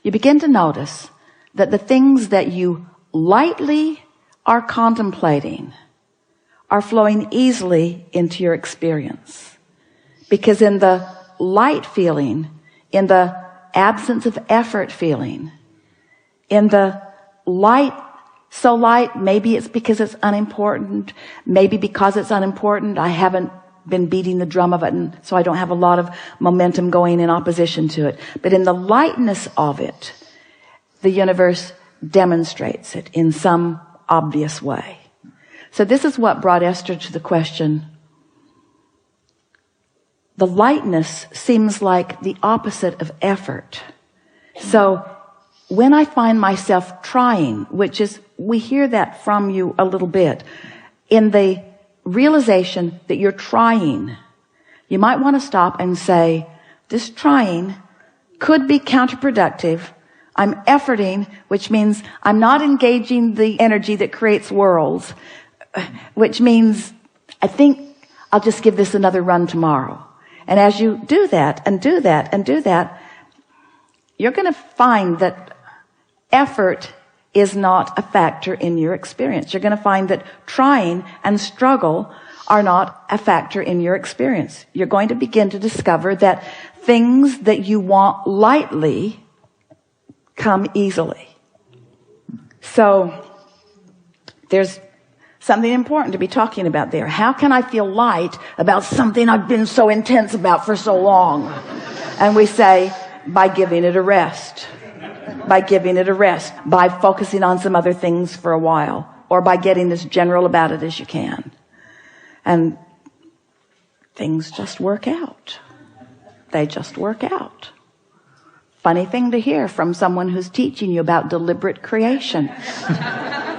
you begin to notice that the things that you lightly are contemplating are flowing easily into your experience. Because in the light feeling, in the absence of effort feeling, in the light, so light, maybe it's because it's unimportant, maybe because it's unimportant I haven't been beating the drum of it, and so I don't have a lot of momentum going in opposition to it. But in the lightness of it, the universe demonstrates it in some obvious way. So this is what brought Esther to the question. The lightness seems like the opposite of effort. So when I find myself trying, which is, we hear that from you a little bit, in the realization that you're trying, you might want to stop and say, this trying could be counterproductive. I'm efforting, which means I'm not engaging the energy that creates worlds, which means I think I'll just give this another run tomorrow. And as you do that and do that and do that, you're going to find that effort is not a factor in your experience. You're going to find that trying and struggle are not a factor in your experience. You're going to begin to discover that things that you want lightly come easily. So there's something important to be talking about there. How can I feel light about something I've been so intense about for so long? And we say, by giving it a rest. By giving it a rest. By focusing on some other things for a while. Or by getting as general about it as you can. And things just work out. They just work out. Funny thing to hear from someone who's teaching you about deliberate creation.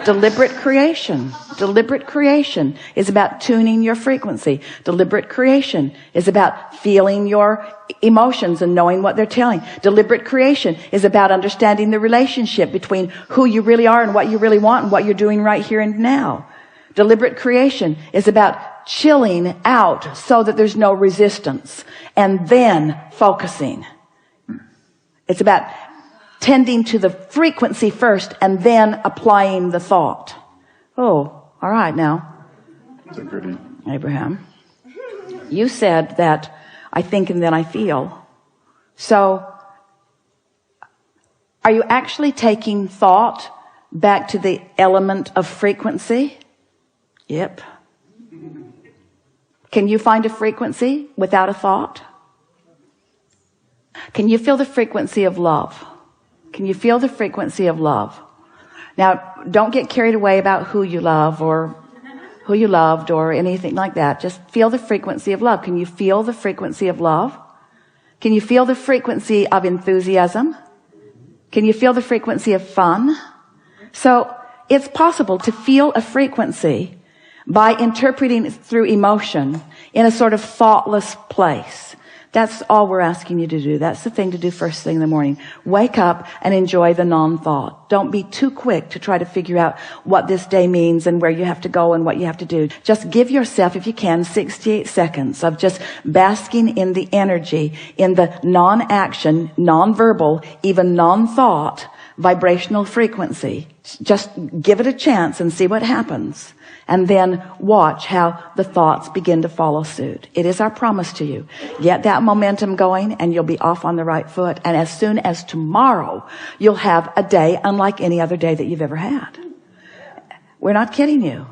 Deliberate creation. Deliberate creation is about tuning your frequency. Deliberate creation is about feeling your emotions and knowing what they're telling. Deliberate creation is about understanding the relationship between who you really are and what you really want and what you're doing right here and now. Deliberate creation is about chilling out so that there's no resistance and then focusing. It's about tending to the frequency first and then applying the thought. Oh, all right now. Abraham, you said that I think and then I feel. So are you actually taking thought back to the element of frequency? Yep. Can you find a frequency without a thought? Can you feel the frequency of love? Can you feel the frequency of love? Now, don't get carried away about who you love or who you loved or anything like that. Just feel the frequency of love. Can you feel the frequency of love? Can you feel the frequency of enthusiasm? Can you feel the frequency of fun? So it's possible to feel a frequency by interpreting it through emotion in a sort of thoughtless place. That's all we're asking you to do. That's the thing to do first thing in the morning. Wake up and enjoy the non-thought. Don't be too quick to try to figure out what this day means and where you have to go and what you have to do. Just give yourself, if you can, 68 seconds of just basking in the energy, in the non-action, non-verbal, even non-thought vibrational frequency. Just give it a chance and see what happens. And then watch how the thoughts begin to follow suit. It is our promise to you. Get that momentum going and you'll be off on the right foot. And as soon as tomorrow, you'll have a day unlike any other day that you've ever had. We're not kidding you.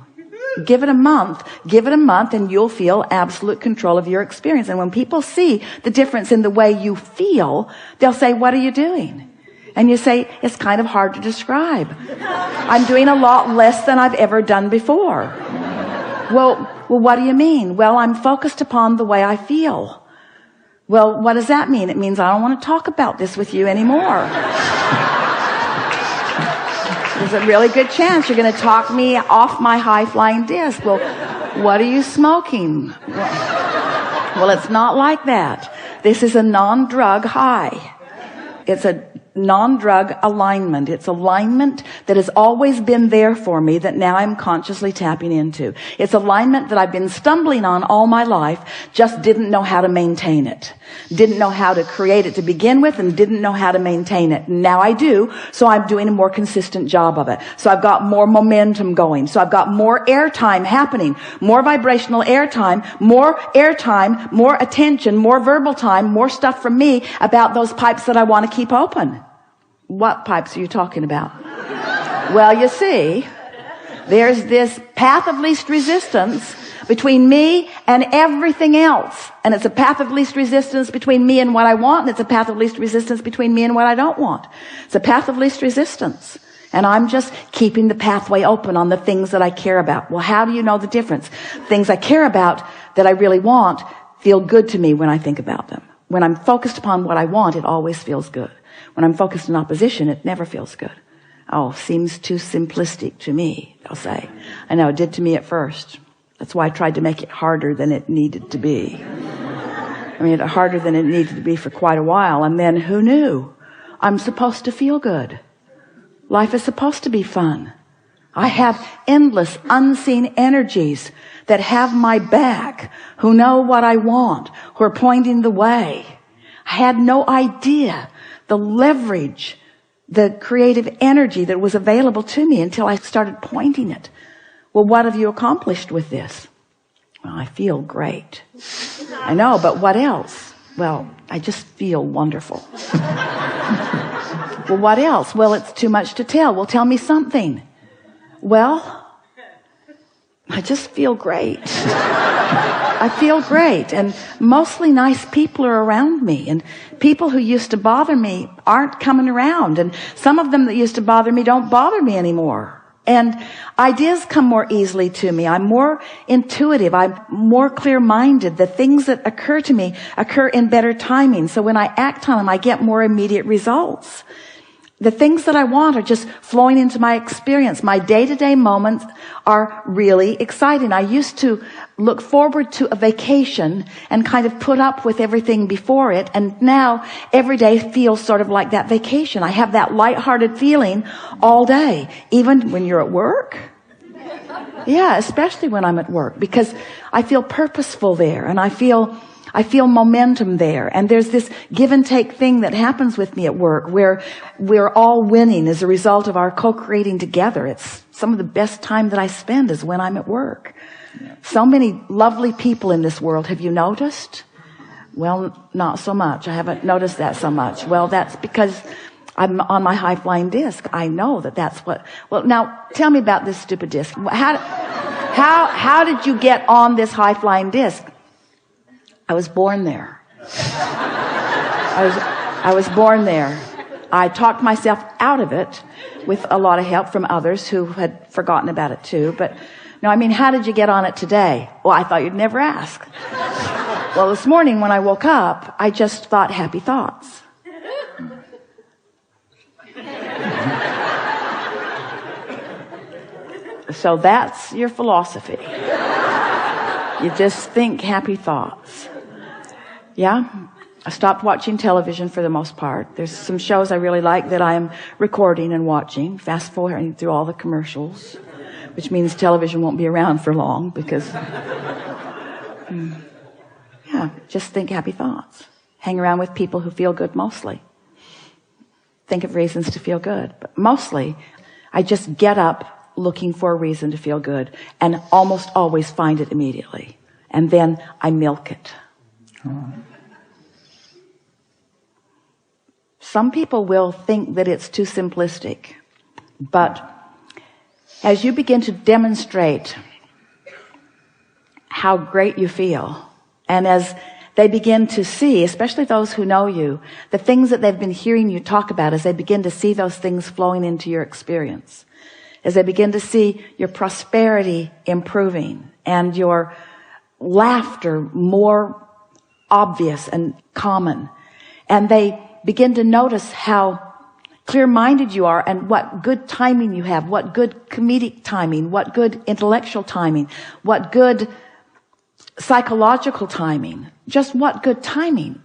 Give it a month and you'll feel absolute control of your experience. And when people see the difference in the way you feel, they'll say, what are you doing? And you say, it's kind of hard to describe. I'm doing a lot less than I've ever done before. Well, what do you mean? Well, I'm focused upon the way I feel. Well, what does that mean? It means I don't want to talk about this with you anymore. There's a really good chance you're going to talk me off my high-flying disc. Well, what are you smoking? Well, it's not like that. This is a non-drug high. It's a non-drug alignment. It's alignment that has always been there for me that now I'm consciously tapping into. It's alignment that I've been stumbling on all my life, just didn't know how to maintain it. Didn't know how to create it to begin with and didn't know how to maintain it. Now I do, so I'm doing a more consistent job of it. So I've got more momentum going. So I've got more airtime happening, more vibrational airtime, more attention, more verbal time, more stuff from me about those pipes that I want to keep open. What pipes are you talking about? Well, you see, there's this path of least resistance between me and everything else. And it's a path of least resistance between me and what I want, and it's a path of least resistance between me and what I don't want. It's a path of least resistance. And I'm just keeping the pathway open on the things that I care about. Well, how do you know the difference? Things I care about that I really want feel good to me when I think about them. When I'm focused upon what I want, it always feels good. When I'm focused in opposition, it never feels good. Oh, seems too simplistic to me, they'll say. I know, it did to me at first. That's why I tried to make it harder than it needed to be. I mean, harder than it needed to be for quite a while. And then who knew? I'm supposed to feel good. Life is supposed to be fun. I have endless unseen energies that have my back, who know what I want, who are pointing the way. I had no idea the leverage, the creative energy that was available to me until I started pointing it. Well, what have you accomplished with this? Well, I feel great. I know, but what else? Well, I just feel wonderful. Well, what else? Well, it's too much to tell. Well, tell me something. Well, I just feel great. I feel great. And mostly nice people are around me. And people who used to bother me aren't coming around. And some of them that used to bother me don't bother me anymore. And ideas come more easily to me. I'm more intuitive. I'm more clear-minded. The things that occur to me occur in better timing. So when I act on them, I get more immediate results. The things that I want are just flowing into my experience. My day-to-day moments are really exciting. I used to look forward to a vacation and kind of put up with everything before it. And now every day feels sort of like that vacation. I have that lighthearted feeling all day, even when you're at work. Yeah, especially when I'm at work, because I feel purposeful there and I feel momentum there. And there's this give and take thing that happens with me at work where we're all winning as a result of our co-creating together. It's some of the best time that I spend is when I'm at work. Yeah. So many lovely people in this world. Have you noticed? Well, not so much. I haven't noticed that so much. Well, that's because I'm on my high-flying disc. I know that's what. Well, now tell me about this stupid disc. How did you get on this high-flying disc? I was born there. I was born there. I talked myself out of it with a lot of help from others who had forgotten about it too. But no, I mean, how did you get on it today? Well, I thought you'd never ask. Well, this morning when I woke up, I just thought happy thoughts. So that's your philosophy. You just think happy thoughts. Yeah, I stopped watching television for the most part. There's some shows I really like that I am recording and watching, fast forwarding through all the commercials, which means television won't be around for long because, yeah, just think happy thoughts. Hang around with people who feel good mostly. Think of reasons to feel good. But mostly, I just get up looking for a reason to feel good and almost always find it immediately. And then I milk it. Some people will think that it's too simplistic, but as you begin to demonstrate how great you feel, and as they begin to see, especially those who know you, the things that they've been hearing you talk about, as they begin to see those things flowing into your experience, as they begin to see your prosperity improving and your laughter more obvious and common, and they begin to notice how clear-minded you are and what good timing you have, what good comedic timing, what good intellectual timing, what good psychological timing, just what good timing.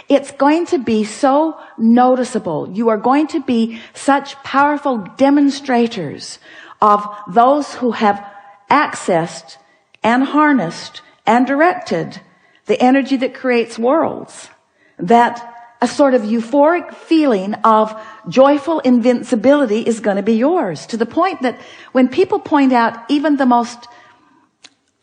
It's going to be so noticeable. You are going to be such powerful demonstrators of those who have accessed and harnessed and directed the energy that creates worlds, that a sort of euphoric feeling of joyful invincibility is going to be yours, to the point that when people point out even the most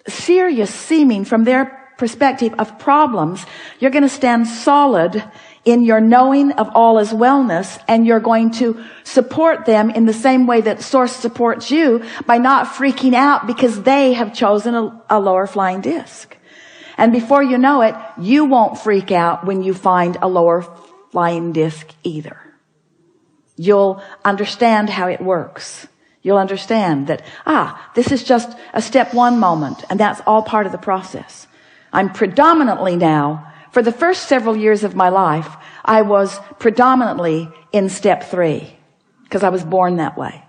serious seeming from their perspective of problems, you're going to stand solid in your knowing of all is wellness, and you're going to support them in the same way that Source supports you, by not freaking out because they have chosen a lower flying disc. And before you know it, you won't freak out when you find a lower flying disc either. You'll understand how it works. You'll understand that, this is just a step one moment, and that's all part of the process. I'm predominantly now, for the first several years of my life, I was predominantly in step 3, because I was born that way.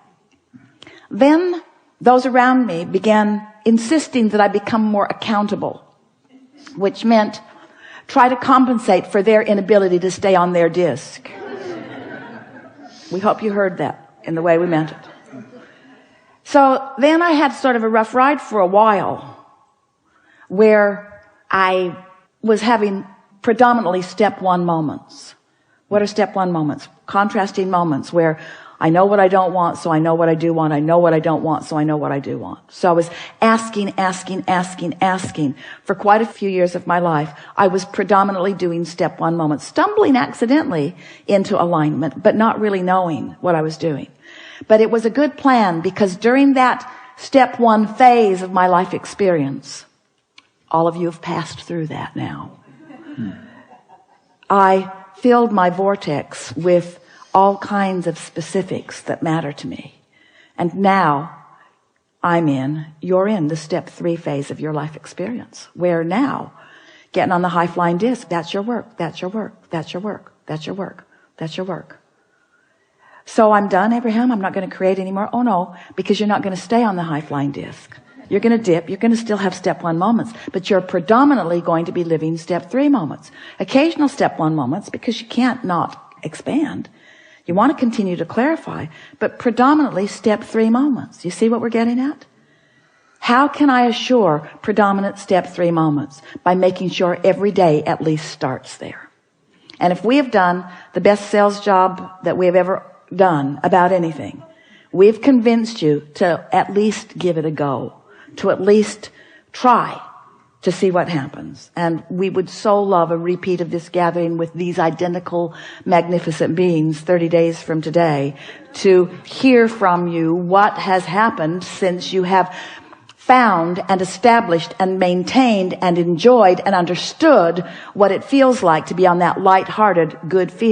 Then those around me began insisting that I become more accountable, which meant try to compensate for their inability to stay on their disc. We hope you heard that in the way we meant it. So then I had sort of a rough ride for a while, where I was having predominantly step 1 moments. What are step 1 moments? Contrasting moments where I know what I don't want, so I know what I do want. I know what I don't want, so I know what I do want. So I was asking for quite a few years of my life. I was predominantly doing step 1 moments, stumbling accidentally into alignment, but not really knowing what I was doing. But it was a good plan, because during that step 1 phase of my life experience, all of you have passed through that now. I filled my vortex with all kinds of specifics that matter to me. And now you're in the step 3 phase of your life experience, where now getting on the high flying disc, that's your work, that's your work, that's your work, that's your work, that's your work. So I'm done, Abraham. I'm not going to create anymore. Oh no, because you're not going to stay on the high flying disc. You're going to dip. You're going to still have step 1 moments, but you're predominantly going to be living step 3 moments. Occasional step 1 moments, because you can't not expand. You want to continue to clarify, but predominantly step 3 moments. You see what we're getting at? How can I assure predominant step 3 moments? By making sure every day at least starts there. And if we have done the best sales job that we have ever done about anything, we've convinced you to at least give it a go, to at least try to see what happens. And we would so love a repeat of this gathering with these identical magnificent beings 30 days from today, to hear from you what has happened since you have found and established and maintained and enjoyed and understood what it feels like to be on that light-hearted, good feeling.